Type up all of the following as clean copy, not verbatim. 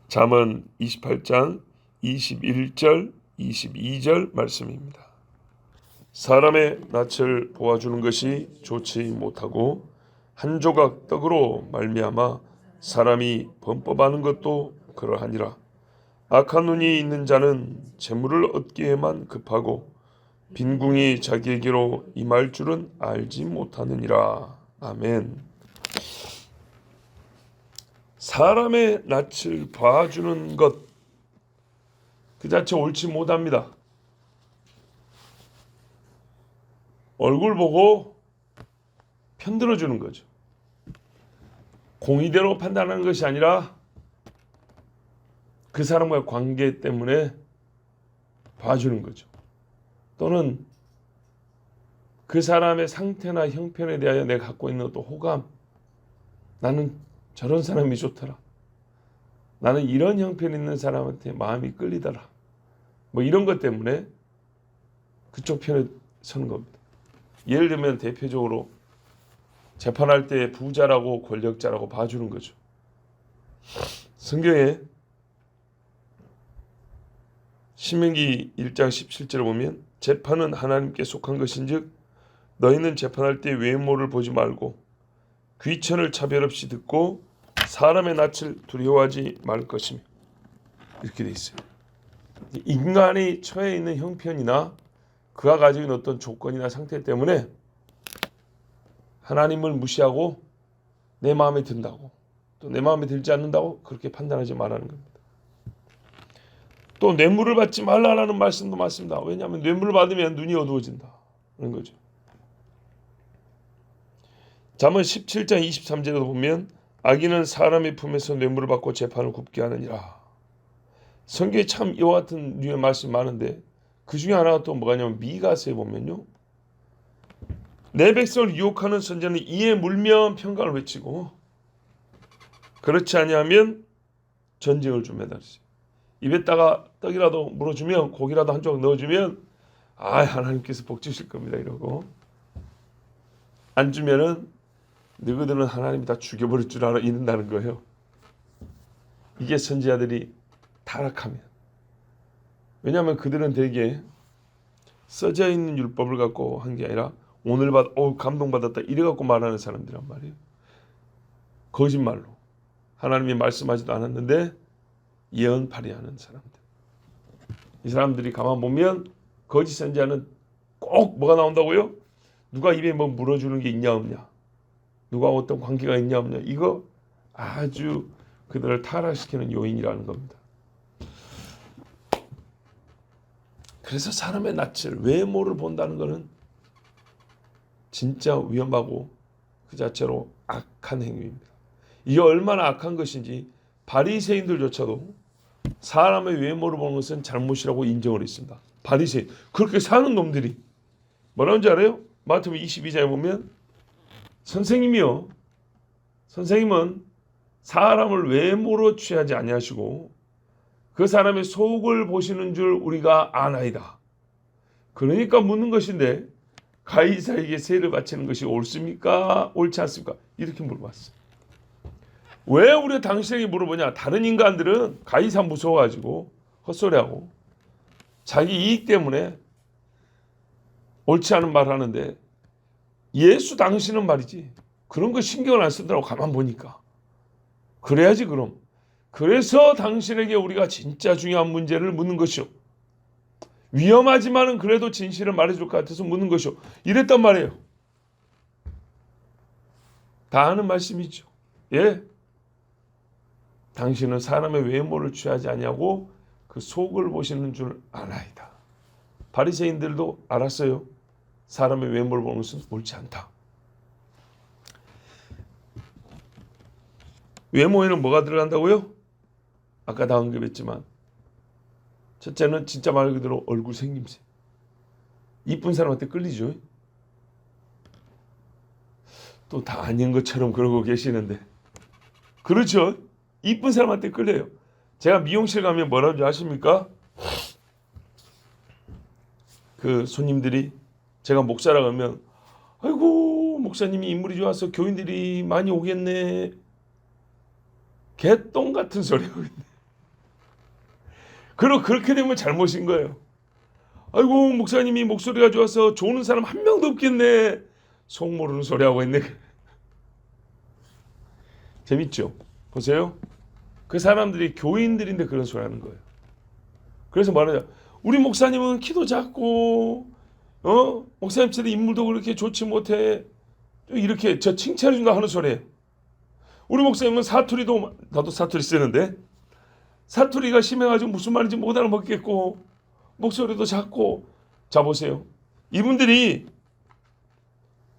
잠언 28장 21절 22절 말씀입니다. 사람의 낯을 보아주는 것이 좋지 못하고 한 조각 떡으로 말미암아 사람이 범법하는 것도 그러하니라. 악한 눈이 있는 자는 재물을 얻기에만 급하고 빈궁이 자기에게로 임할 줄은 알지 못하느니라. 아멘. 사람의 낯을 봐주는 것 그 자체 옳지 못합니다. 얼굴 보고 편들어주는 거죠. 공의대로 판단하는 것이 아니라 그 사람과의 관계 때문에 봐주는 거죠. 또는 그 사람의 상태나 형편에 대하여 내가 갖고 있는 또 호감, 나는 저런 사람이 좋더라, 나는 이런 형편 있는 사람한테 마음이 끌리더라, 뭐 이런 것 때문에 그쪽 편에 서는 겁니다. 예를 들면 대표적으로 재판할 때 부자라고 권력자라고 봐주는 거죠. 성경에 신명기 1장 17절을 보면 재판은 하나님께 속한 것인즉 너희는 재판할 때 외모를 보지 말고 귀천을 차별 없이 듣고 사람의 낯을 두려워하지 말 것이며, 이렇게 돼 있어요. 인간이 처해 있는 형편이나 그가 가지고 있는 어떤 조건이나 상태 때문에 하나님을 무시하고 내 마음에 든다고, 또 내 마음에 들지 않는다고 그렇게 판단하지 말라는 겁니다. 또 뇌물을 받지 말라는 말씀도 맞습니다. 왜냐하면 뇌물을 받으면 눈이 어두워진다 그런 거죠. 잠언 17장 23절에도 보면 악인은 사람의 품에서 뇌물을 받고 재판을 굽게 하느니라. 성경에 참 이와 같은 류의 말씀이 많은데 그 중에 하나가 또 뭐가 냐면 미가서에 보면요, 내 백성을 유혹하는 선지자는 이에 물면 평강을 외치고 그렇지 아니하면 전쟁을 좀 매달리지. 입에다가 떡이라도 물어주면, 고기라도 한 조각 넣어주면 하나님께서 복 주실 겁니다 이러고, 안 주면은 너희들은 하나님이 다 죽여버릴 줄 알아 이른다는 거예요. 이게 선지자들이 타락하면. 왜냐하면 그들은 대개 써져 있는 율법을 갖고 한 게 아니라 오늘 감동받았다 이래 갖고 말하는 사람들이란 말이에요. 거짓말로 하나님이 말씀하지도 않았는데 예언팔이하는 사람들. 이 사람들이 가만 보면 거짓 선지자는 꼭 뭐가 나온다고요? 누가 입에 뭐 물어주는 게 있냐 없냐, 누가 어떤 관계가 있냐 없냐, 이거 아주 그들을 타락시키는 요인이라는 겁니다. 그래서 사람의 낯을, 외모를 본다는 것은 진짜 위험하고 그 자체로 악한 행위입니다. 이게 얼마나 악한 것인지 바리새인들조차도 사람의 외모를 보는 것은 잘못이라고 인정을 했습니다. 바리새인, 그렇게 사는 놈들이 뭐라는 줄 알아요? 마태복음 22장에 보면 선생님은 사람을 외모로 취하지 아니하시고 그 사람의 속을 보시는 줄 우리가 아나이다. 그러니까 묻는 것인데 가이사에게 세를 바치는 것이 옳습니까? 옳지 않습니까? 이렇게 물어봤어요. 왜 우리가 당신에게 물어보냐? 다른 인간들은 가이사 무서워가지고 헛소리하고 자기 이익 때문에 옳지 않은 말 하는데 예수 당신은 말이지 그런 거 신경을 안 쓰더라고. 가만 보니까 그래야지. 그럼 그래서 당신에게 우리가 진짜 중요한 문제를 묻는 것이오. 위험하지만은 그래도 진실을 말해줄 것 같아서 묻는 것이오. 이랬단 말이에요. 다 아는 말씀이죠. 예, 당신은 사람의 외모를 취하지 아니하고 그 속을 보시는 줄 아나이다. 바리새인들도 알았어요. 사람의 외모를 보는 것은 옳지 않다. 외모에는 뭐가 들어간다고요? 아까 다 언급했지만 첫째는 진짜 말 그대로 얼굴 생김새. 이쁜 사람한테 끌리죠. 또 다 아닌 것처럼 그러고 계시는데 그렇죠. 이쁜 사람한테 끌려요. 제가 미용실 가면 뭐라는 줄 아십니까? 그 손님들이 제가 목사라고 하면 아이고 목사님이 인물이 좋아서 교인들이 많이 오겠네. 개똥 같은 소리 하고 있네. 그리고 그렇게 되면 잘못인 거예요. 아이고 목사님이 목소리가 좋아서 좋은 사람 한 명도 없겠네. 속 모르는 소리 하고 있네. 재밌죠? 보세요. 그 사람들이 교인들인데 그런 소리 하는 거예요. 그래서 말하자. 우리 목사님은 키도 작고 목사님처럼 인물도 그렇게 좋지 못해. 이렇게 저 칭찬해준다 하는 소리예요. 우리 목사님은 사투리도 나도 사투리 쓰는데 사투리가 심해가지고 무슨 말인지 못 알아먹겠고 목소리도 작고. 자 보세요. 이분들이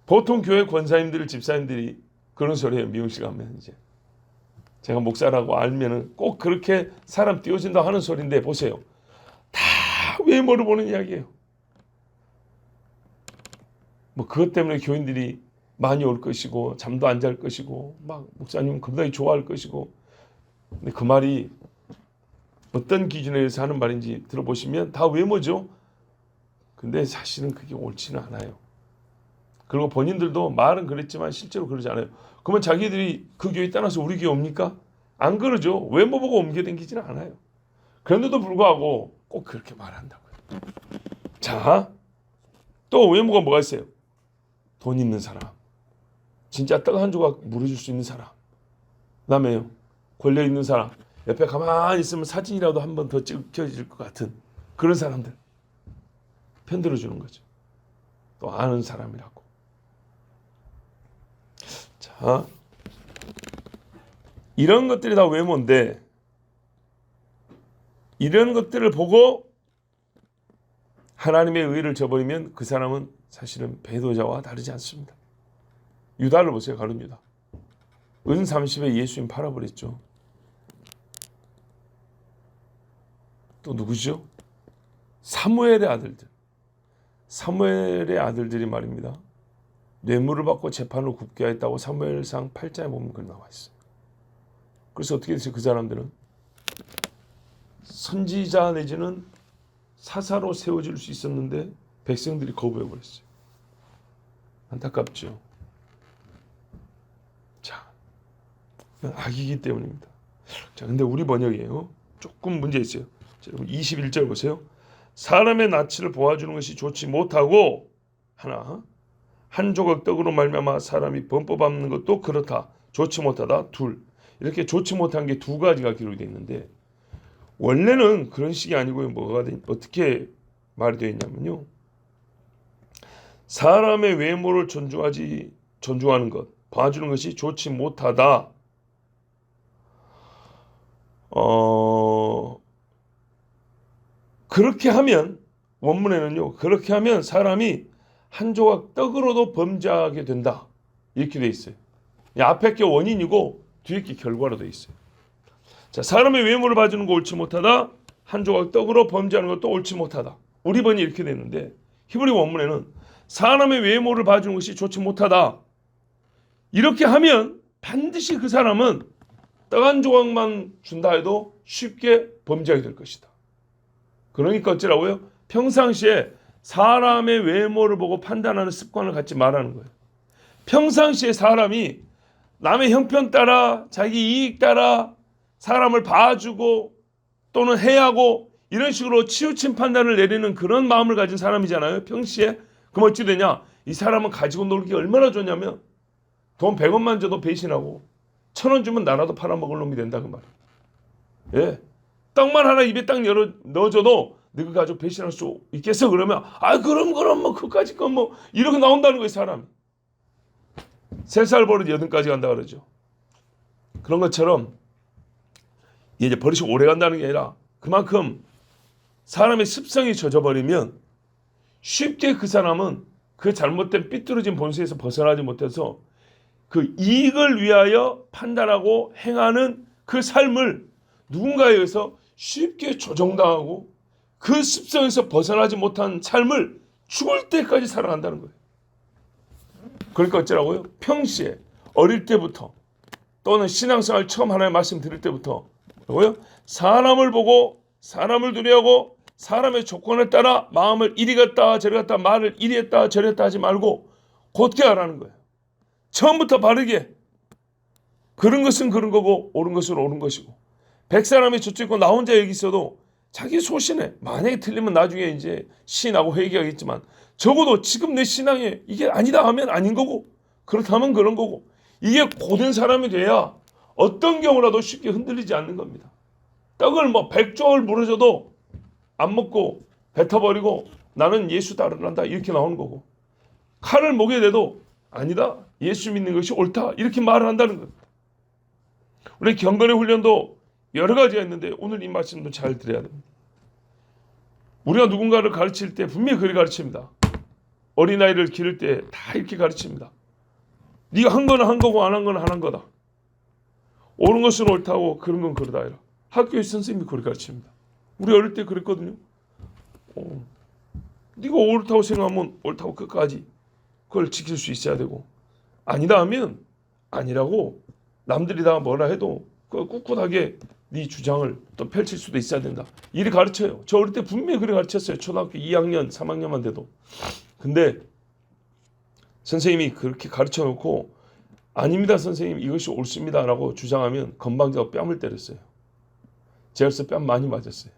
보통 교회 권사님들 집사님들이 그런 소리예요. 미용실 가면 이제 제가 목사라고 알면은 꼭 그렇게 사람 띄워준다 하는 소리인데 보세요. 다 외모를 보는 이야기예요. 뭐 그것 때문에 교인들이 많이 올 것이고 잠도 안 잘 것이고 막 목사님은 겁나게 좋아할 것이고. 근데 그 말이 어떤 기준에 의해서 하는 말인지 들어보시면 다 외모죠. 근데 사실은 그게 옳지는 않아요. 그리고 본인들도 말은 그랬지만 실제로 그러지 않아요. 그러면 자기들이 그 교회 떠나서 우리 교회 옵니까? 안 그러죠. 외모 보고 옮겨다니지는 않아요. 그런데도 불구하고 꼭 그렇게 말한다고요. 자, 또 외모가 뭐가 있어요? 돈 있는 사람, 진짜 떡 한 조각 물어줄 수 있는 사람, 그다음에요 권력 있는 사람, 옆에 가만히 있으면 사진이라도 한 번 더 찍혀질 것 같은 그런 사람들 편들어 주는 거죠. 또 아는 사람이라고. 자, 이런 것들이 다 외모인데 이런 것들을 보고 하나님의 의를 저버리면 그 사람은 사실은 배도자와 다르지 않습니다. 유다를 보세요. 가룟 유다. 은 30에 예수님 팔아버렸죠. 또 누구죠? 사무엘의 아들들. 사무엘의 아들들이 말입니다. 뇌물을 받고 재판을 굽게 했다고 사무엘상 8장에 보면 그렇게 나와 있어요. 그래서 어떻게 됐어요? 그 사람들은 선지자 내지는 사사로 세워질 수 있었는데 백성들이 거부해버렸어요. 안타깝죠. 자, 악이기 때문입니다. 자, 근데 우리 번역이에요. 조금 문제 있어요. 자, 21절 보세요. 사람의 낯을 보아주는 것이 좋지 못하고 하나, 한 조각 떡으로 말미암아 사람이 범법하는 것도 그렇다. 좋지 못하다. 둘, 이렇게 좋지 못한 게 두 가지가 기록이 되어 있는데 원래는 그런 식이 아니고요. 어떻게 말이 되어 있냐면요. 사람의 외모를 존중하는 것, 봐주는 것이 좋지 못하다. 그렇게 하면 원문에는요. 그렇게 하면 사람이 한 조각 떡으로도 범죄하게 된다. 이렇게 돼 있어요. 앞에 게 원인이고 뒤에 게 결과로 돼 있어요. 자, 사람의 외모를 봐주는 거 옳지 못하다. 한 조각 떡으로 범죄하는 것도 옳지 못하다. 우리 번이 이렇게 되는데 히브리 원문에는 사람의 외모를 봐주는 것이 좋지 못하다. 이렇게 하면 반드시 그 사람은 떡 한 조각만 준다 해도 쉽게 범죄하게 될 것이다. 그러니까 어쩌라고요? 평상시에 사람의 외모를 보고 판단하는 습관을 갖지 말라는 거예요. 평상시에 사람이 남의 형편 따라 자기 이익 따라 사람을 봐주고 또는 해하고 이런 식으로 치우친 판단을 내리는 그런 마음을 가진 사람이잖아요. 평시에. 그럼 어찌 되냐? 이 사람은 가지고 놀기 얼마나 좋냐면 돈 100원만 줘도 배신하고 1000원 주면 나라도 팔아먹을 놈이 된다 그 말이에요. 예. 떡만 하나 입에 딱 넣어줘도 너가 가지고 배신할 수 있겠어? 그러면 그럼 뭐 그까짓 건 뭐 이렇게 나온다는 거예요. 사람이. 3살 버릇 8까지 간다 그러죠. 그런 것처럼 이제 버릇이 오래 간다는 게 아니라 그만큼 사람의 습성이 젖어버리면 쉽게 그 사람은 그 잘못된 삐뚤어진 본성에서 벗어나지 못해서 그 이익을 위하여 판단하고 행하는 그 삶을 누군가에 의해서 쉽게 조종당하고 그 습성에서 벗어나지 못한 삶을 죽을 때까지 살아간다는 거예요. 그러니까 어쩌라고요? 평시에 어릴 때부터 또는 신앙생활 처음 하나님의 말씀 들을 때부터 뭐요? 사람을 보고 사람을 두려워하고 사람의 조건에 따라 마음을 이리 갔다 저리 갔다 말을 이리 했다 저리 했다 하지 말고 곧게 하라는 거예요. 처음부터 바르게 그런 것은 그런 거고 옳은 것은 옳은 것이고 100사람이 저쪽 있고 나 혼자 여기 있어도 자기 소신에 만약에 틀리면 나중에 이제 시인하고 회개하겠지만 적어도 지금 내 신앙에 이게 아니다 하면 아닌 거고 그렇다면 그런 거고 이게 고된 사람이 돼야 어떤 경우라도 쉽게 흔들리지 않는 겁니다. 떡을 뭐 100조를 물어줘도 안 먹고 뱉어버리고 나는 예수 따르란다 이렇게 나오는 거고 칼을 목에 대도 아니다 예수 믿는 것이 옳다 이렇게 말을 한다는 겁니다. 우리 경건의 훈련도 여러 가지가 있는데 오늘 이 말씀도 잘 들어야 됩니다. 우리가 누군가를 가르칠 때 분명히 그렇게 가르칩니다. 어린아이를 기를 때 다 이렇게 가르칩니다. 네가 한 거는 한 거고 안 한 거는 안 한 거다. 옳은 것은 옳다고 그런 건 그러다 이라. 학교의 선생님이 그렇게 가르칩니다. 우리 어릴 때 그랬거든요. 네가 옳다고 생각하면 옳다고 끝까지 그걸 지킬 수 있어야 되고 아니다 하면 아니라고 남들이 다 뭐라 해도 꿋꿋하게 네 주장을 또 펼칠 수도 있어야 된다. 이리 가르쳐요. 저 어릴 때 분명히 그렇게 가르쳤어요. 초등학교 2학년, 3학년만 돼도. 근데 선생님이 그렇게 가르쳐 놓고 아닙니다 선생님 이것이 옳습니다 라고 주장하면 건방지고 뺨을 때렸어요. 제가 그래서 뺨 많이 맞았어요.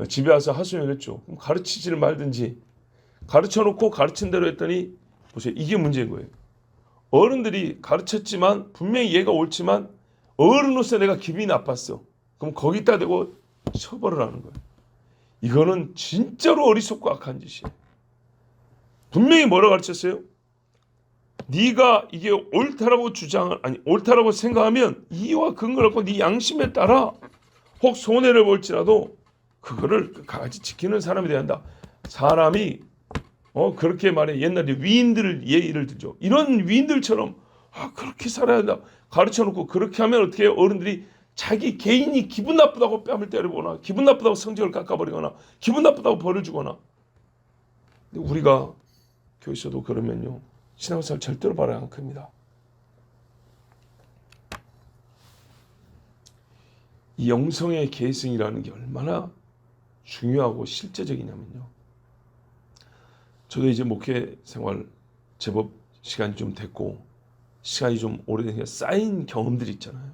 집에 와서 하소연을 했죠. 가르치지를 말든지 가르쳐 놓고 가르친 대로 했더니 보세요. 이게 문제인 거예요. 어른들이 가르쳤지만 분명히 얘가 옳지만 어른으로서 내가 기분이 나빴어. 그럼 거기다 대고 처벌을 하는 거예요. 이거는 진짜로 어리석고 악한 짓이에요. 분명히 뭐라고 가르쳤어요? 네가 이게 옳다라고 옳다라고 생각하면 이유와 근거를 갖고 네 양심에 따라 혹 손해를 볼지라도 그거를 끝까지 지키는 사람이 돼야 한다. 사람이 그렇게 말해 옛날에 위인들 예를 들죠. 이런 위인들처럼 그렇게 살아야 한다. 가르쳐놓고 그렇게 하면 어떻게 해요? 어른들이 자기 개인이 기분 나쁘다고 뺨을 때리거나 기분 나쁘다고 성적을 깎아버리거나 기분 나쁘다고 벌을 주거나 근데 우리가 교회에서도 그러면요. 신앙생활 절대로 바라지 않습니다. 이 영성의 계승이라는 게 얼마나 중요하고 실제적이냐면요. 저도 이제 목회 생활 제법 시간이 좀 됐고 시간이 좀 오래되니까 쌓인 경험들이 있잖아요.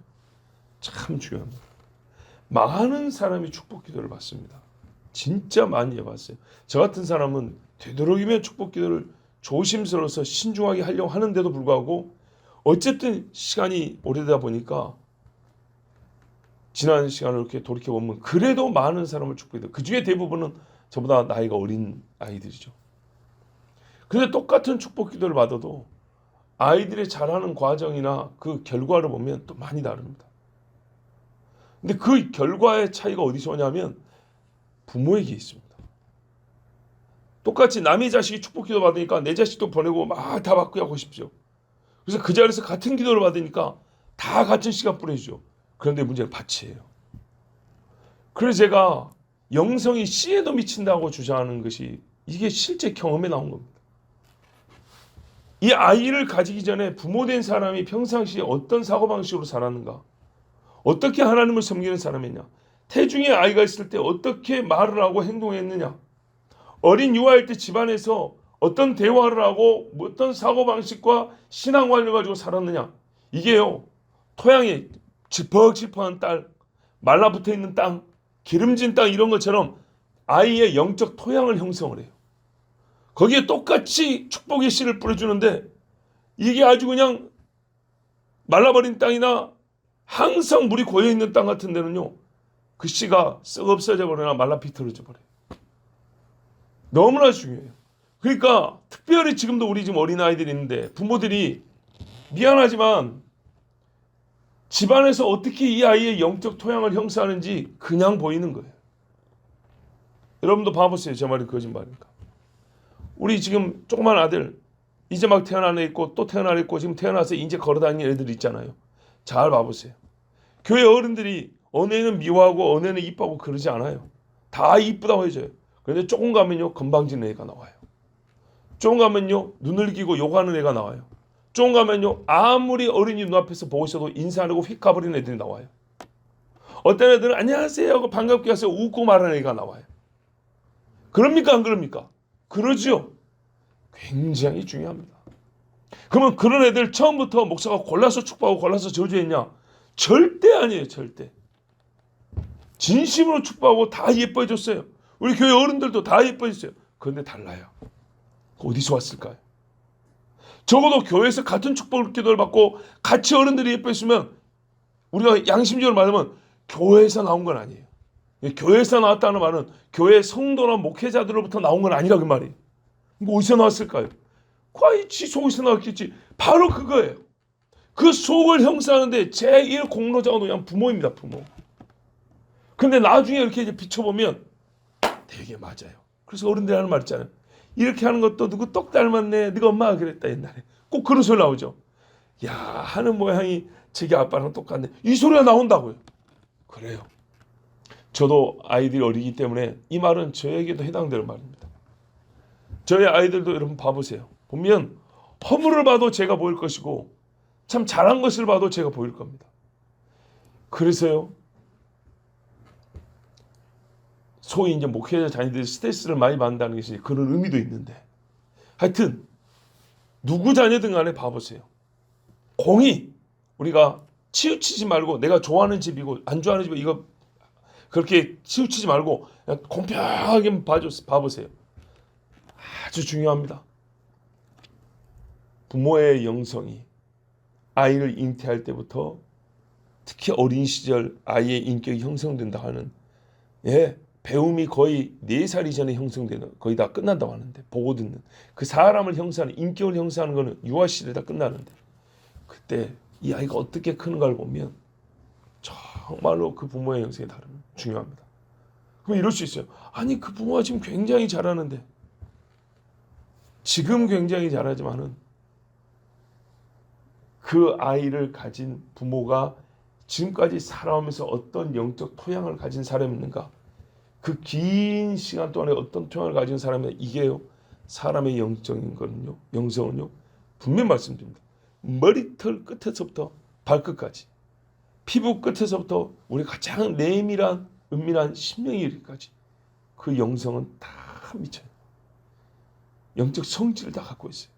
참 중요합니다. 많은 사람이 축복 기도를 받습니다. 진짜 많이 해봤어요. 저 같은 사람은 되도록이면 축복 기도를 조심스러워서 신중하게 하려고 하는데도 불구하고 어쨌든 시간이 오래되다 보니까 지난 시간을 이렇게 돌이켜보면 그래도 많은 사람을 축복해요. 그 중에 대부분은 저보다 나이가 어린 아이들이죠. 근데 똑같은 축복 기도를 받아도 아이들의 자라는 과정이나 그 결과를 보면 또 많이 다릅니다. 근데 그 결과의 차이가 어디서 오냐면 부모에게 있습니다. 똑같이 남의 자식이 축복 기도 받으니까 내 자식도 보내고 막 다 받고 하고 싶죠. 그래서 그 자리에서 같은 기도를 받으니까 다 같은 시간 보내주죠. 그런데 문제는 밭이에요. 그래서 제가 영성이 씨에도 미친다고 주장하는 것이 이게 실제 경험에 나온 겁니다. 이 아이를 가지기 전에 부모된 사람이 평상시에 어떤 사고방식으로 살았는가? 어떻게 하나님을 섬기는 사람이냐? 태중에 아이가 있을 때 어떻게 말을 하고 행동했느냐? 어린 유아일 때 집안에서 어떤 대화를 하고 어떤 사고방식과 신앙관을 가지고 살았느냐? 이게요. 토양에 질퍽질퍽한 땅, 말라붙어 있는 땅, 기름진 땅 이런 것처럼 아이의 영적 토양을 형성을 해요. 거기에 똑같이 축복의 씨를 뿌려주는데 이게 아주 그냥 말라버린 땅이나 항상 물이 고여있는 땅 같은 데는요. 그 씨가 썩 없어져 버리거나 말라 비틀어져 버려요. 너무나 중요해요. 그러니까 특별히 지금도 우리 지금 어린아이들이 있는데 부모들이 미안하지만 집안에서 어떻게 이 아이의 영적 토양을 형성하는지 그냥 보이는 거예요. 여러분도 봐보세요. 제 말이 거짓말입니까? 우리 지금 조그만 아들 이제 막 태어난 애 있고 또 태어난 애 있고 지금 태어나서 이제 걸어다니는 애들 있잖아요. 잘 봐보세요. 교회 어른들이 어느 애는 미워하고 어느 애는 이뻐하고 그러지 않아요. 다 이쁘다고 해줘요. 그런데 조금 가면요 건방진 애가 나와요. 조금 가면요 눈을 기고 욕하는 애가 나와요. 조금 가면요 아무리 어른이 눈앞에서 보고 있어도 인사 안 하고 휙 가버리는 애들이 나와요. 어떤 애들은 안녕하세요 하고 반갑게 하세요 웃고 말하는 애가 나와요. 그럽니까 안 그럽니까? 그러지요. 굉장히 중요합니다. 그러면 그런 애들 처음부터 목사가 골라서 축복하고 골라서 저주했냐? 절대 아니에요. 절대. 진심으로 축복하고 다 예뻐해줬어요. 우리 교회 어른들도 다 예뻐해줬어요. 그런데 달라요. 어디서 왔을까요? 적어도 교회에서 같은 축복을 기도를 받고 같이 어른들이 예뻐했으면 우리가 양심적으로 말하면 교회에서 나온 건 아니에요. 교회에서 나왔다는 말은 교회 성도나 목회자들로부터 나온 건 아니라 그 말이에요. 뭐 어디서 나왔을까요? 과연 지 속에서 나왔겠지. 바로 그거예요. 그 속을 형성하는데 제1 공로자가 그냥 부모입니다. 부모. 근데 나중에 이렇게 이제 비춰보면 되게 맞아요. 그래서 어른들이 하는 말 있잖아요. 이렇게 하는 것도 누구 똑 닮았네. 네가 엄마가 그랬다 옛날에. 꼭 그런 소리 나오죠. 야, 하는 모양이 자기 아빠랑 똑같네. 이 소리가 나온다고요. 그래요. 저도 아이들이 어리기 때문에 이 말은 저에게도 해당되는 말입니다. 저희 아이들도 여러분 봐보세요. 보면 허물을 봐도 제가 보일 것이고 참 잘한 것을 봐도 제가 보일 겁니다. 그래서요. 소위 이제 목회자 자녀들이 스트레스를 많이 받는다는 것이 그런 의미도 있는데 하여튼 누구 자녀든 간에 봐보세요. 공이 우리가 치우치지 말고 내가 좋아하는 집이고 안 좋아하는 집이고 이거 그렇게 치우치지 말고 그냥 공평하게 봐보세요. 아주 중요합니다. 부모의 영성이 아이를 잉태할 때부터 특히 어린 시절 아이의 인격이 형성된다 하는 배움이 거의 4살 이전에 형성되는 거의 다 끝난다고 하는데 보고 듣는 그 사람을 형성하는 인격을 형성하는 거는 유아 시대에 다 끝나는데 그때 이 아이가 어떻게 크는가를 보면 정말로 그 부모의 형성이 중요합니다. 그럼 이럴 수 있어요. 아니 그 부모가 지금 굉장히 잘하는데 지금 굉장히 잘하지만은 그 아이를 가진 부모가 지금까지 살아오면서 어떤 영적 토양을 가진 사람이었는가 그 긴 시간 동안에 어떤 토양을 가진 사람이 이게요. 사람의 영적인 거는요. 영성은요. 분명히 말씀드립니다. 머리털 끝에서부터 발끝까지 피부 끝에서부터 우리 가장 내밀한 은밀한 심령에 이르기까지 그 영성은 다 미쳐요. 영적 성질을 다 갖고 있어요.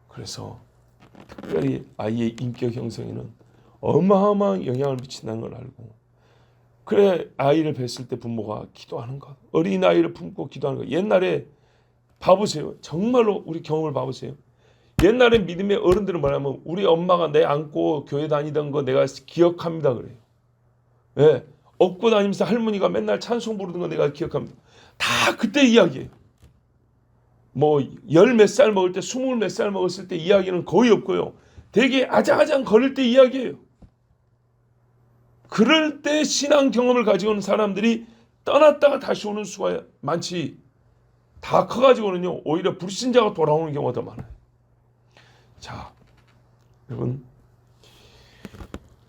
그래서 특별히 아이의 인격 형성에는 어마어마한 영향을 미친다는 걸 알고 그래 아이를 뵀을 때 부모가 기도하는 것 어린 아이를 품고 기도하는 것 옛날에 봐보세요. 정말로 우리 경험을 봐보세요. 옛날에 믿음의 어른들은 말하면 우리 엄마가 내 안고 교회 다니던 거 내가 기억합니다 그래요. 예, 업고 다니면서 할머니가 맨날 찬송 부르던 거 내가 기억합니다. 다 그때 이야기예요. 뭐 10몇 살 먹을 때 20몇 살 먹었을 때 이야기는 거의 없고요. 되게 아장아장 거릴 때 이야기예요. 그럴 때 신앙 경험을 가지고 오는 사람들이 떠났다가 다시 오는 수가 많지 다 커가지고는요 오히려 불신자가 돌아오는 경우가 더 많아요. 자 여러분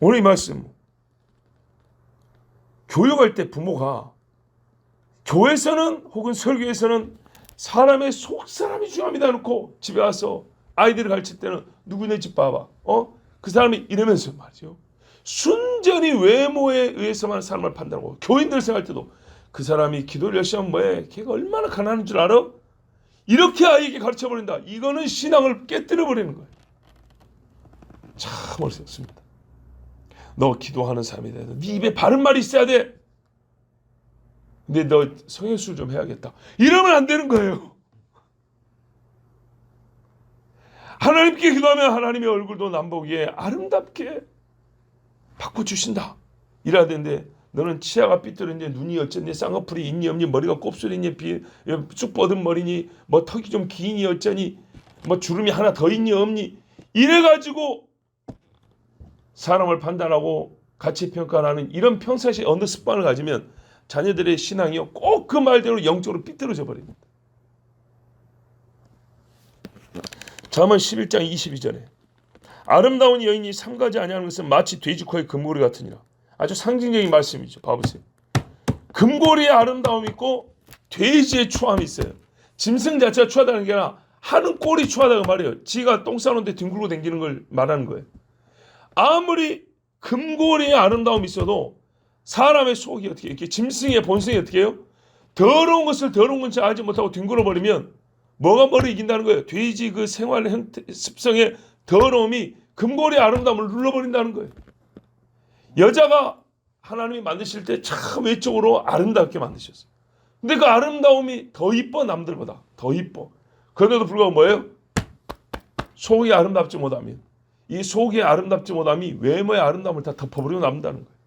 오늘 이 말씀 교육할 때 부모가 교회에서는 혹은 설교에서는 사람의 속사람이 중요합니다 놓고 집에 와서 아이들을 가르칠 때는 누구네 집 봐봐 그 사람이 이러면서 말이죠. 순전히 외모에 의해서만 사람을 판단하고 교인들 생각할 때도 그 사람이 기도를 열심히 하면 뭐해? 걔가 얼마나 가난한 줄 알아? 이렇게 아이에게 가르쳐버린다. 이거는 신앙을 깨뜨려버리는 거예요. 참 어렵습니다. 너 기도하는 사람이 돼. 네 입에 바른 말이 있어야 돼. 근데 너 성형수술 좀 해야겠다. 이러면 안 되는 거예요. 하나님께 기도하면 하나님의 얼굴도 남보기에 아름답게 바꿔주신다. 이래야 되는데 너는 치아가 삐뚤었니 눈이 어쩌니 쌍꺼풀이 있니 없니 머리가 곱슬이니 쑥 뻗은 머리니 뭐 턱이 좀 기니 어쩌니 뭐 주름이 하나 더 있니 없니 이래가지고 사람을 판단하고 가치 평가하는 이런 평상시 어느 습관을 가지면 자녀들의 신앙이요 꼭 그 말대로 영적으로 삐뚤어져 버립니다. 잠언 11장 22절에 아름다운 여인이 삼가지 아니하는 것은 마치 돼지코의 금고리 같으니라. 아주 상징적인 말씀이죠. 봐보세요. 금고리의 아름다움이 있고 돼지의 추함이 있어요. 짐승 자체가 추하다는 게 아니라 하는 꼴이 추하다고 말이에요. 지가 똥 싸는데 뒹굴고 다니는 걸 말하는 거예요. 아무리 금고리의 아름다움이 있어도 사람의 속이 어떻게 이렇게 짐승의 본성이 어떻게 해요? 더러운 것을 더러운 것을 알지 못하고 뒹굴어 버리면 뭐가 뭐를 이긴다는 거예요. 돼지 그 생활 형태 습성의 더러움이 금고리의 아름다움을 눌러버린다는 거예요. 여자가 하나님이 만드실 때 참 외적으로 아름답게 만드셨어요. 근데 그 아름다움이 더 이뻐, 남들보다 더 이뻐. 그런데도 불구하고 뭐예요? 속이 아름답지 못하면 이 속이 아름답지 못함이 외모의 아름다움을 다 덮어버리고 남는다는 거예요.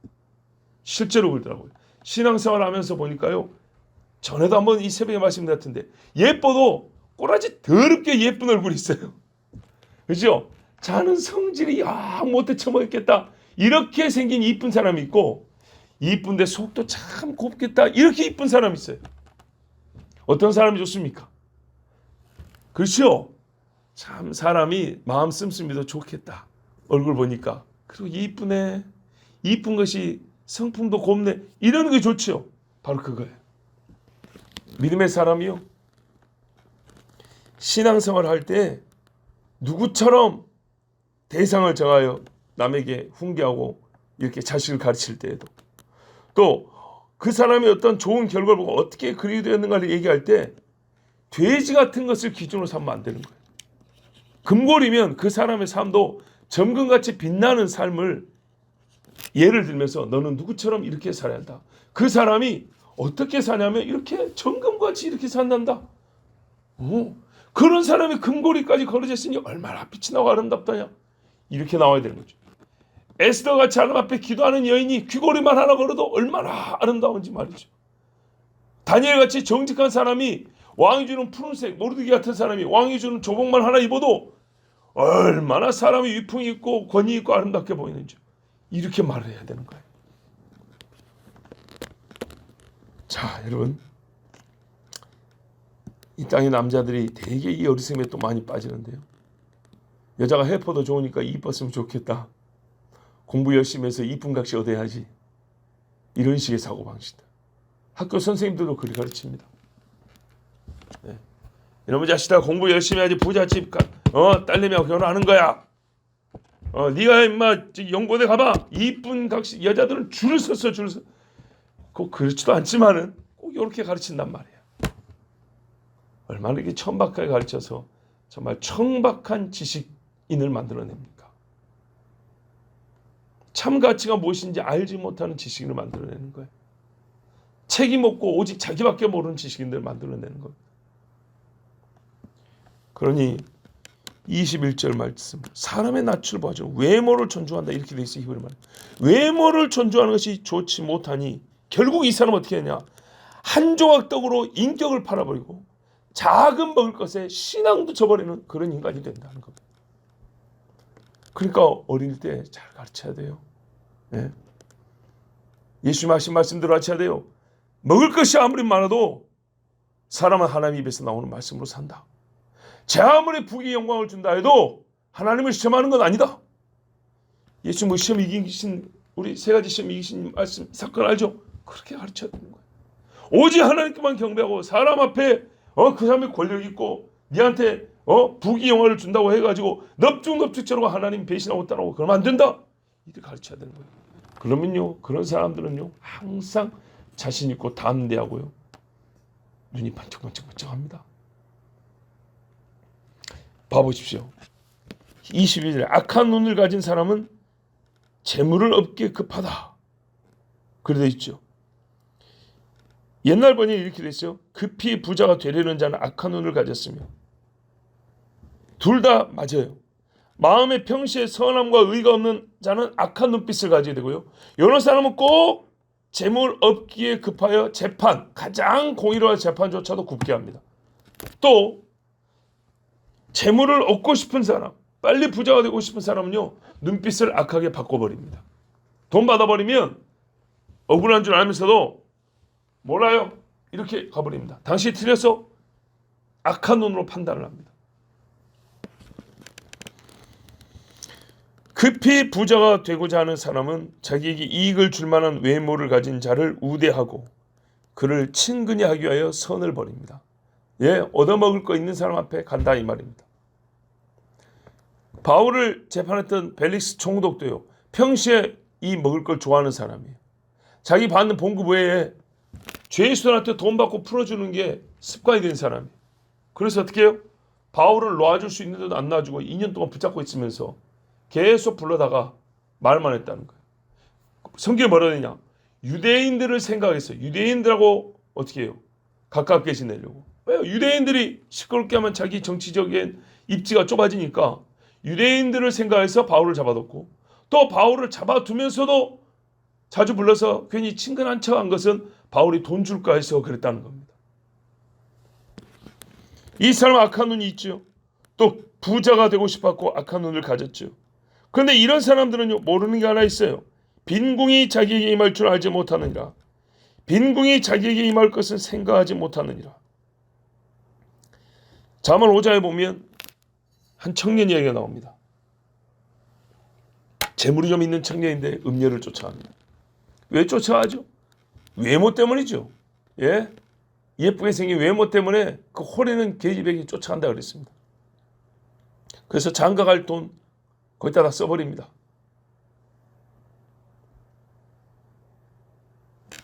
실제로 그러더라고요. 신앙생활 하면서 보니까요, 전에도 한번 이 새벽에 말씀드렸던데, 예뻐도 꼬라지 더럽게 예쁜 얼굴이 있어요. 그죠? 자는 성질이 못해 처먹겠다, 이렇게 생긴 이쁜 사람이 있고, 이쁜데 속도 참 곱겠다, 이렇게 이쁜 사람이 있어요. 어떤 사람이 좋습니까? 그렇죠? 참 사람이 마음 씀씀이도 좋겠다, 얼굴 보니까. 그리고 이쁘네, 이쁜 것이 성품도 곱네, 이러는 게 좋죠. 바로 그거예요. 믿음의 사람이요, 신앙생활 할 때 누구처럼 대상을 정하여 남에게 훈계하고 이렇게 자식을 가르칠 때에도, 또 그 사람이 어떤 좋은 결과를 보고 어떻게 그리 되었는가를 얘기할 때 돼지 같은 것을 기준으로 삼으면 안 되는 거예요. 금골이면 그 사람의 삶도 점금같이 빛나는 삶을 예를 들면서 너는 누구처럼 이렇게 살아야 한다. 그 사람이 어떻게 사냐면 이렇게 점금같이 이렇게 산단다. 그런 사람이 금고리까지 걸어졌으니 얼마나 빛이 나고 아름답다냐. 이렇게 나와야 되는 거죠. 에스더같이 하나님 앞에 기도하는 여인이 귀고리만 하나 걸어도 얼마나 아름다운지 말이죠. 다니엘같이 정직한 사람이 왕이 주는 푸른색, 모르드기 같은 사람이 왕이 주는 조복만 하나 입어도 얼마나 사람이 위풍이 있고 권위 있고 아름답게 보이는지, 이렇게 말을 해야 되는 거예요. 자, 여러분, 이 땅의 남자들이 되게 이 어리석음에 또 많이 빠지는데요. 여자가 해퍼도 좋으니까 이뻤으면 좋겠다, 공부 열심히 해서 이쁜 값이 얻어야지, 이런 식의 사고방식이다. 학교 선생님들도 그리 가르칩니다. 네. 이놈의 자식아, 공부 열심히 해야지 부잣집 딸내미하고 결혼하는 거야. 네가 임마 연고대 가봐, 이쁜 각시 여자들은 줄을 섰어, 줄을 서. 꼭 그렇지도 않지만은 꼭 이렇게 가르친단 말이야. 얼마나 이렇게 천박하게 가르쳐서 정말 청박한 지식인을 만들어냅니까? 참 가치가 무엇인지 알지 못하는 지식인을 만들어내는 거예요. 책임 없고 오직 자기밖에 모르는 지식인들을 만들어내는 겁니다. 그러니 21절 말씀, 사람의 낯을 보아줘 외모를 존중한다, 이렇게 돼 있어요. 히브리 말. 외모를 존중하는 것이 좋지 못하니 결국 이 사람은 어떻게 했냐? 한 조각 떡으로 인격을 팔아버리고 작은 먹을 것에 신앙도 저버리는 그런 인간이 된다는 겁니다. 그러니까 어릴 때 잘 가르쳐야 돼요. 네. 예수님 하신 말씀대로 가르쳐야 돼요. 먹을 것이 아무리 많아도 사람은 하나님 입에서 나오는 말씀으로 산다. 제 아무리 북이 영광을 준다 해도 하나님을 시험하는 건 아니다. 예수 뭐 시험 이기신, 우리 세 가지 시험 이기신 말씀 사건 알죠? 그렇게 가르쳐야 되는 거예요. 오직 하나님께만 경배하고 사람 앞에 그 사람이 권력 있고 니한테 북이 영화를 준다고 해가지고 넙죽넙죽처럼 하나님 배신하고 따라오고 그러면 안 된다, 이렇게 가르쳐야 되는 거예요. 그러면요, 그런 사람들은요 항상 자신 있고 담대하고요 눈이 반짝반짝반짝합니다. 봐보십시오. 22절, 악한 눈을 가진 사람은 재물을 얻기에 급하다, 그래 돼 있죠. 옛날 번역에 이렇게 돼 있어요. 급히 부자가 되려는 자는 악한 눈을 가졌으며, 둘 다 맞아요. 마음의 평시에 선함과 의가 없는 자는 악한 눈빛을 가지게 되고요, 여러 사람은 꼭 재물 얻기에 급하여 재판, 가장 공의로운 재판조차도 굽게 합니다. 또 재물을 얻고 싶은 사람, 빨리 부자가 되고 싶은 사람은요 눈빛을 악하게 바꿔버립니다. 돈 받아버리면 억울한 줄 알면서도 몰라요, 이렇게 가버립니다. 당신이 틀려서 악한 눈으로 판단을 합니다. 급히 부자가 되고자 하는 사람은 자기에게 이익을 줄 만한 외모를 가진 자를 우대하고 그를 친근히 하기 위하여 선을 벌입니다. 예, 얻어먹을 거 있는 사람 앞에 간다, 이 말입니다. 바울을 재판했던 벨릭스 총독도요, 평시에 이 먹을 걸 좋아하는 사람이에요. 자기 받는 봉급 외에 죄수들한테 돈 받고 풀어주는 게 습관이 된 사람이에요. 그래서 어떻게 해요? 바울을 놔줄 수 있는데도 안 놔주고 2년 동안 붙잡고 있으면서 계속 불러다가 말만 했다는 거예요. 성경에 뭐라 되냐? 유대인들을 생각해서 유대인들하고 어떻게 해요? 가깝게 지내려고. 왜요? 유대인들이 시끄럽게 하면 자기 정치적인 입지가 좁아지니까 유대인들을 생각해서 바울을 잡아뒀고, 또 바울을 잡아두면서도 자주 불러서 괜히 친근한 척한 것은 바울이 돈 줄까 해서 그랬다는 겁니다. 이 사람은 악한 눈이 있죠. 또 부자가 되고 싶었고 악한 눈을 가졌죠. 그런데 이런 사람들은요, 모르는 게 하나 있어요. 빈궁이 자기에게 임할 줄 알지 못하느니라. 빈궁이 자기에게 임할 것은 생각하지 못하느니라. 잠언 5장에 보면 한 청년 이야기가 나옵니다. 재물이 좀 있는 청년인데 음녀를 쫓아갑니다. 왜 쫓아가죠? 외모 때문이죠. 예? 예쁘게 생긴 외모 때문에 그 호래는 계집애기 쫓아간다 그랬습니다. 그래서 장가갈 돈 거기다 다 써버립니다.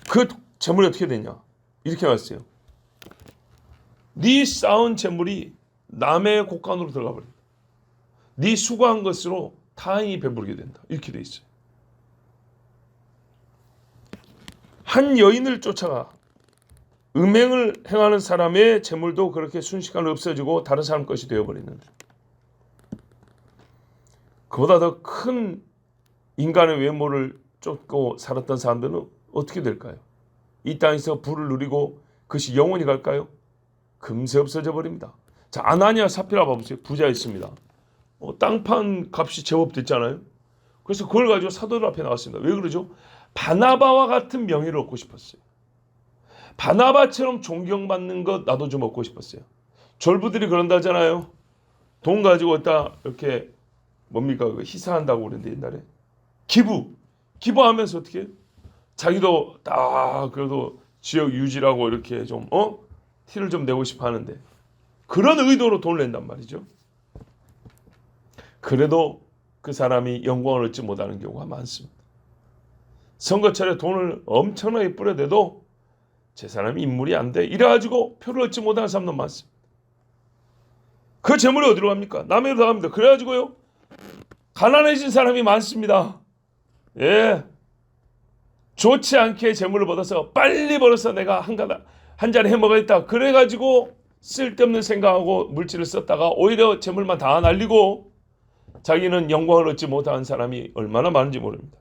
그 재물이 어떻게 되냐? 이렇게 말했어요. 네 쌓은 재물이 남의 곳간으로 들어가 버립니다. 네 수고한 것으로 타인이 배부르게 된다. 이렇게 돼 있어요. 한 여인을 쫓아가 음행을 행하는 사람의 재물도 그렇게 순식간에 없어지고 다른 사람 것이 되어버리는데, 그보다 더 큰 인간의 외모를 쫓고 살았던 사람들은 어떻게 될까요? 이 땅에서 부를 누리고 그것이 영원히 갈까요? 금세 없어져 버립니다. 자, 아나니아 사피라 봐보세요. 부자였습니다. 땅판 값이 제법 됐잖아요. 그래서 그걸 가지고 사도들 앞에 나왔습니다. 왜 그러죠? 바나바와 같은 명예를 얻고 싶었어요. 바나바처럼 존경받는 것 나도 좀 얻고 싶었어요. 졸부들이 그런다잖아요. 돈 가지고 딱 이렇게 뭡니까? 희사한다고 그러는데 옛날에 기부하면서 어떻게 해요? 자기도 딱 그래도 지역 유지라고 이렇게 좀 티를 좀 내고 싶어 하는데, 그런 의도로 돈을 낸단 말이죠. 그래도 그 사람이 영광을 얻지 못하는 경우가 많습니다. 선거철에 돈을 엄청나게 뿌려대도 제 사람이 인물이 안 돼 이래가지고 표를 얻지 못하는 사람도 많습니다. 그 재물이 어디로 갑니까? 남해로 나갑니다. 그래가지고요, 가난해진 사람이 많습니다. 예, 좋지 않게 재물을 받아서 빨리 벌어서 내가 한 잔 해먹어야겠다. 그래가지고 쓸데없는 생각하고 물질을 썼다가 오히려 재물만 다 날리고 자기는 영광을 얻지 못한 사람이 얼마나 많은지 모릅니다.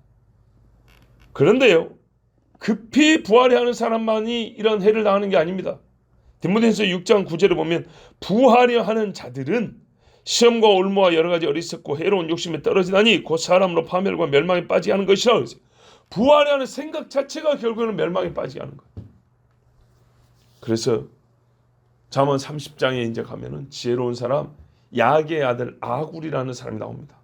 그런데요, 급히 부하려 하는 사람만이 이런 해를 당하는 게 아닙니다. 디모데전서 6장 9절을 보면 부하려 하는 자들은 시험과 올무와 여러 가지 어리석고 해로운 욕심에 떨어지다니 곧 사람으로 파멸과 멸망에 빠지게 하는 것이라 그랬어요. 부하려 하는 생각 자체가 결국에는 멸망에 빠지게 하는 거예요. 그래서 잠언 30장에 이제 가면은 지혜로운 사람 야게의 아들 아굴이라는 사람이 나옵니다.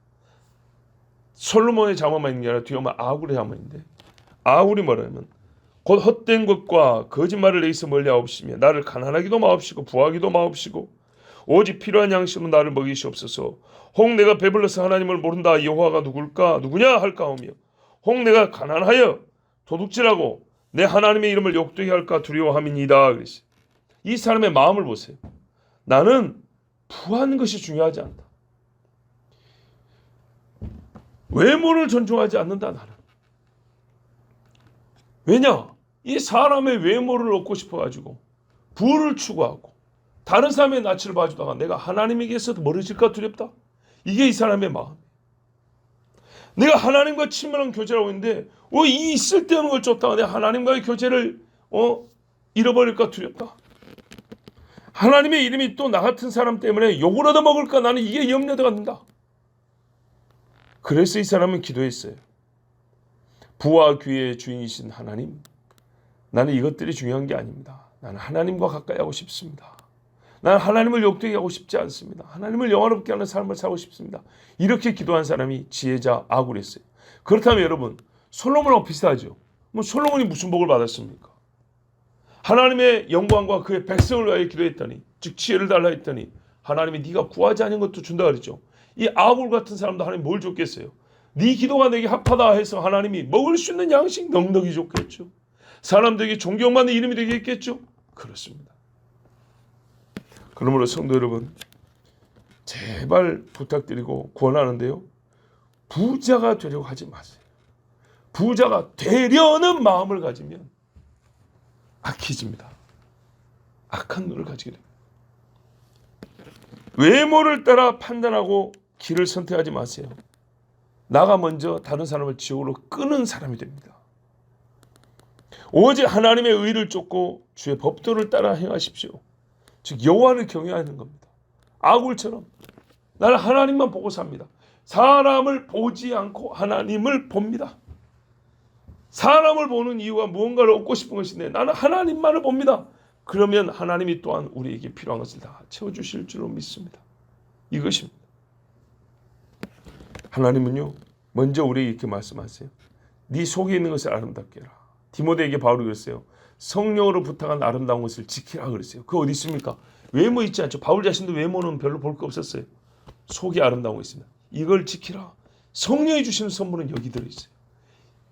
솔로몬의 잠언만 있는 게 아니라 뒤에 오면 아굴의 잠언인데, 아굴이 뭐냐면 곧 헛된 것과 거짓말을 내게서 멀리하옵시며 나를 가난하기도 마옵시고 부하기도 마옵시고 오직 필요한 양식으로 나를 먹이시옵소서. 혹 내가 배불러서 하나님을 모른다 여호와가 누구냐 할까오며 혹 내가 가난하여 도둑질하고 내 하나님의 이름을 욕되게 할까 두려워함이니이다. 그랬어요. 이 사람의 마음을 보세요. 나는 부하는 것이 중요하지 않다. 외모를 존중하지 않는다 나는. 왜냐? 이 사람의 외모를 얻고 싶어가지고 부를 추구하고 다른 사람의 낯을 봐주다가 내가 하나님에게서 멀어질까 두렵다. 이게 이 사람의 마음이에요. 내가 하나님과 친밀한 교제를 하고 있는데 이 쓸데없는 걸 쫓다가 내가 하나님과의 교제를 잃어버릴까 두렵다. 하나님의 이름이 또 나 같은 사람 때문에 욕을 얻어먹을까, 나는 이게 염려가 된다. 그래서 이 사람은 기도했어요. 부와 귀의 주인이신 하나님, 나는 이것들이 중요한 게 아닙니다. 나는 하나님과 가까이 하고 싶습니다. 나는 하나님을 욕되게 하고 싶지 않습니다. 하나님을 영화롭게 하는 삶을 살고 싶습니다. 이렇게 기도한 사람이 지혜자 아굴이었어요. 그렇다면 여러분, 솔로몬하고 비슷하죠. 솔로몬이 무슨 복을 받았습니까? 하나님의 영광과 그의 백성을 위하여 기도했더니, 즉 지혜를 달라 했더니 하나님이 네가 구하지 않은 것도 준다 그랬죠. 이 아굴 같은 사람도 하나님 뭘 줬겠어요? 네 기도가 내게 합하다 해서 하나님이 먹을 수 있는 양식 넉넉히 줬겠죠. 사람들에게 존경받는 이름이 되게 했겠죠. 그렇습니다. 그러므로 성도 여러분, 제발 부탁드리고 권하는데요, 부자가 되려고 하지 마세요. 부자가 되려는 마음을 가지면 악해집니다. 악한 눈을 가지게 됩니다. 외모를 따라 판단하고 길을 선택하지 마세요. 나가 먼저 다른 사람을 지옥으로 끄는 사람이 됩니다. 오직 하나님의 의를 쫓고 주의 법도를 따라 행하십시오. 즉 여호와를 경외하는 겁니다. 아굴처럼 나는 하나님만 보고 삽니다. 사람을 보지 않고 하나님을 봅니다. 사람을 보는 이유가 무언가를 얻고 싶은 것인데 나는 하나님만을 봅니다. 그러면 하나님이 또한 우리에게 필요한 것을 다 채워주실 줄로 믿습니다. 이것입니다. 하나님은요 먼저 우리에게 이렇게 말씀하세요. 네 속에 있는 것을 아름답게 해라. 디모데에게 바울이 그랬어요. 성령으로 부탁한 아름다운 것을 지키라 그랬어요. 그거 어디 있습니까? 외모 있지 않죠. 바울 자신도 외모는 별로 볼 거 없었어요. 속이 아름다운 거 있습니다. 이걸 지키라. 성령이 주시는 선물은 여기 들어있어요.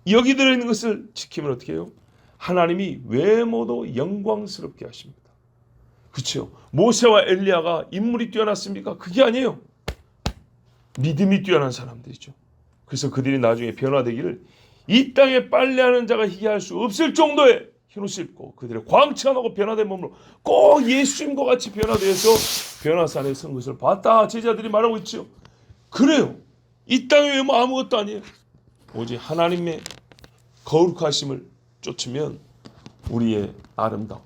여기 들어있는 것을 지키면 어떻게 해요? 하나님이 외모도 영광스럽게 하십니다. 그렇죠? 모세와 엘리야가 인물이 뛰어났습니까? 그게 아니에요. 믿음이 뛰어난 사람들이죠. 그래서 그들이 나중에 변화되기를 이 땅에 빨래하는 자가 희귀할 수 없을 정도의 흰옷을 입고 그들의 광채가 나고 변화된 몸으로 꼭 예수님과 같이 변화되어서 변화산에 선 것을 봤다. 제자들이 말하고 있죠. 그래요. 이 땅의 외모 아무것도 아니에요. 오직 하나님의 거룩하심을 쫓으면 우리의 아름다움,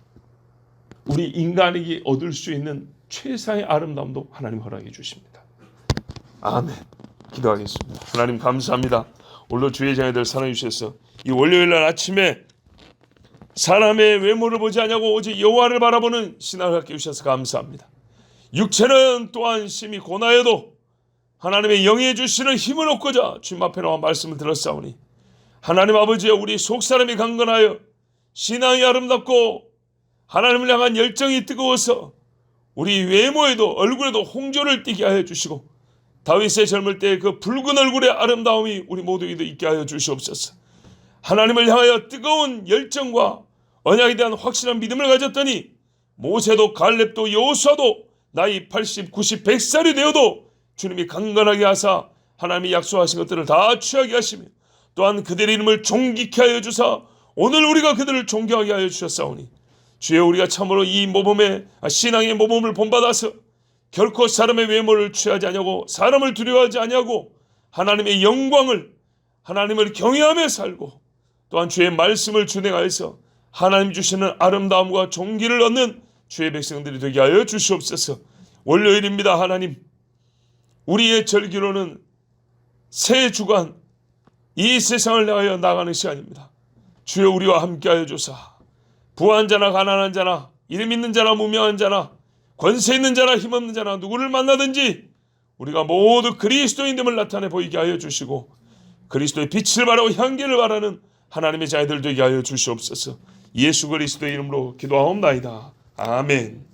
우리 인간에게 얻을 수 있는 최상의 아름다움도 하나님 허락해 주십니다. 아멘. 기도하겠습니다. 하나님 감사합니다. 오늘 주의 자녀들 사랑해 주셔서 이 월요일날 아침에 사람의 외모를 보지 않냐고 오직 여호와를 바라보는 신앙을 갖게 주셔서 감사합니다. 육체는 또한 심히 고나여도 하나님의 영에 주시는 힘을 얻고자 주님 앞에 나와 말씀을 들었사오니 하나님 아버지여 우리 속사람이 강건하여 신앙이 아름답고 하나님을 향한 열정이 뜨거워서 우리 외모에도 얼굴에도 홍조를 띠게 하여 주시고 다윗의 젊을 때 그 붉은 얼굴의 아름다움이 우리 모두에도 있게 하여 주시옵소서. 하나님을 향하여 뜨거운 열정과 언약에 대한 확실한 믿음을 가졌더니 모세도 갈렙도 여호수아도 나이 80, 90, 100살이 되어도 주님이 강건하게 하사 하나님이 약속하신 것들을 다 취하게 하시며 또한 그들의 이름을 존귀케 하여 주사 오늘 우리가 그들을 존경하게 하여 주셨사오니 주여 우리가 참으로 이 모범의 신앙의 모범을 본받아서 결코 사람의 외모를 취하지 아니하고 사람을 두려워하지 아니하고 하나님의 영광을 하나님을 경외하며 살고 또한 주의 말씀을 준행하여서 하나님 주시는 아름다움과 존귀를 얻는 주의 백성들이 되게 하여 주시옵소서. 월요일입니다. 하나님 우리의 절기로는 새 주간 이 세상을 향하여 나가는 시간입니다. 주여 우리와 함께하여 주사 부한 자나 가난한 자나 이름 있는 자나 무명한 자나 권세 있는 자나 힘없는 자나 누구를 만나든지 우리가 모두 그리스도인됨을 나타내 보이게 하여 주시고 그리스도의 빛을 바라고 향기를 바라는 하나님의 자녀들 되게 하여 주시옵소서. 예수 그리스도의 이름으로 기도하옵나이다. 아멘.